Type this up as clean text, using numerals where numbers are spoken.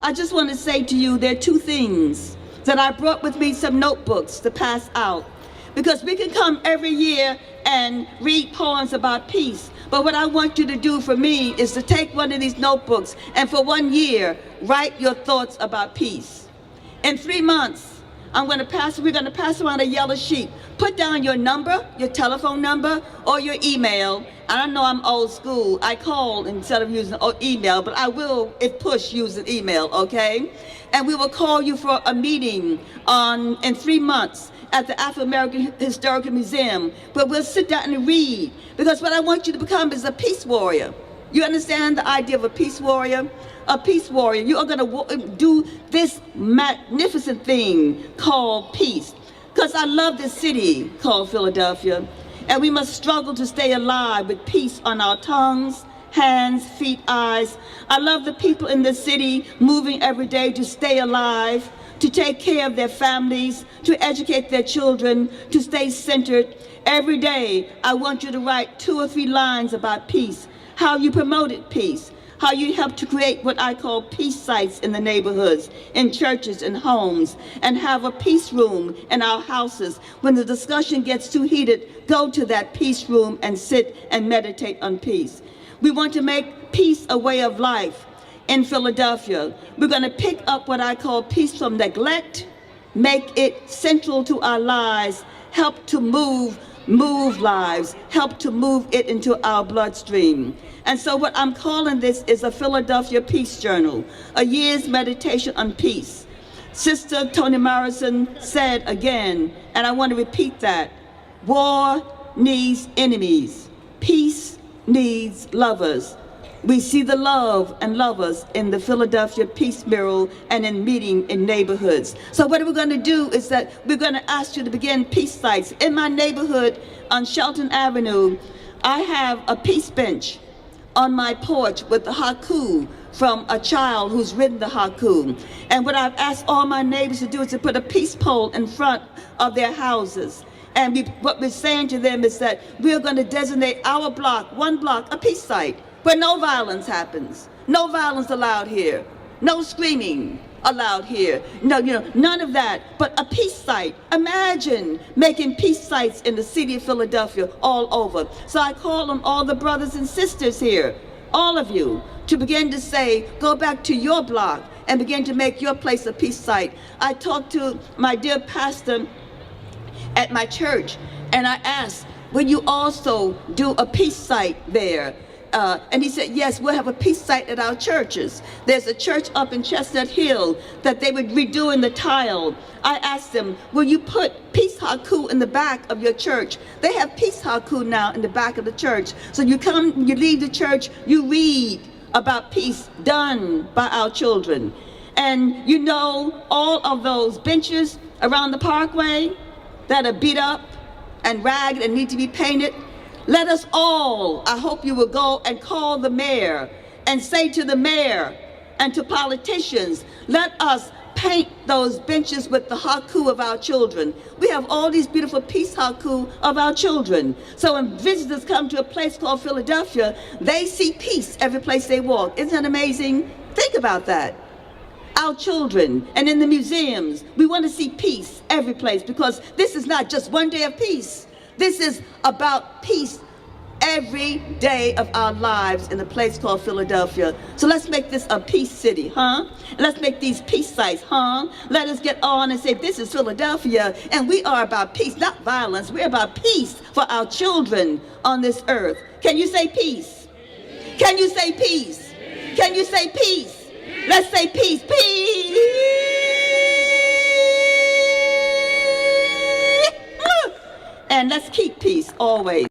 I just want to say to you, there are two things that I brought with me, some notebooks to pass out. Because we can come every year and read poems about peace. But what I want you to do for me is to take one of these notebooks and for 1 year, write your thoughts about peace. In 3 months, we're going to pass around a yellow sheet. Put down your number, your telephone number, or your email. I know I'm old school. I call instead of using email, but I will, if push, use an email, okay? And we will call you for a meeting in 3 months at the Afro-American Historical Museum, where we'll sit down and read. Because what I want you to become is a peace warrior. You understand the idea of a peace warrior? A peace warrior. You are going to do this magnificent thing called peace. Because I love this city called Philadelphia, and we must struggle to stay alive with peace on our tongues, hands, feet, eyes. I love the people in this city moving every day to stay alive, to take care of their families, to educate their children, to stay centered. Every day, I want you to write 2 or 3 lines about peace, how you promoted peace, how you helped to create what I call peace sites in the neighborhoods, in churches and homes, and have a peace room in our houses. When the discussion gets too heated, go to that peace room and sit and meditate on peace. We want to make peace a way of life in Philadelphia. We're going to pick up what I call peace from neglect, make it central to our lives, help to move lives, help to move it into our bloodstream. And so what I'm calling this is a Philadelphia Peace Journal, a year's meditation on peace. Sister Toni Morrison said again, and I want to repeat that, war needs enemies, peace needs lovers. We see the love and lovers in the Philadelphia Peace Mural and in meeting in neighborhoods. So what we're going to do is that we're going to ask you to begin peace sites. In my neighborhood on Shelton Avenue, I have a peace bench on my porch with the haiku from a child who's written the haiku. And what I've asked all my neighbors to do is to put a peace pole in front of their houses. And what we're saying to them is that we're going to designate our block, one block, a peace site, where no violence happens. No violence allowed here. No screaming allowed here. No, none of that, but a peace site. Imagine making peace sites in the city of Philadelphia all over. So I call on all the brothers and sisters here, all of you, to begin to say, go back to your block and begin to make your place a peace site. I talked to my dear pastor at my church, and I asked, will you also do a peace site there? And he said, yes, we'll have a peace site at our churches. There's a church up in Chestnut Hill that they would redo in the tile. I asked them, will you put peace haiku in the back of your church? They have peace haiku now in the back of the church. So you come, you leave the church, you read about peace done by our children. And all of those benches around the parkway that are beat up and ragged and need to be painted, let us all, I hope you will go and call the mayor and say to the mayor and to politicians, let us paint those benches with the haiku of our children. We have all these beautiful peace haiku of our children. So when visitors come to a place called Philadelphia, they see peace every place they walk. Isn't that amazing? Think about that. Our children, and in the museums, we want to see peace every place, because this is not just one day of peace. This is about peace every day of our lives in a place called Philadelphia. So let's make this a peace city, huh? Let's make these peace sites, huh? Let us get on and say, this is Philadelphia, and we are about peace, not violence. We're about peace for our children on this earth. Can you say peace? Can you say peace? Can you say peace? Let's say peace. Peace! And let's keep peace always.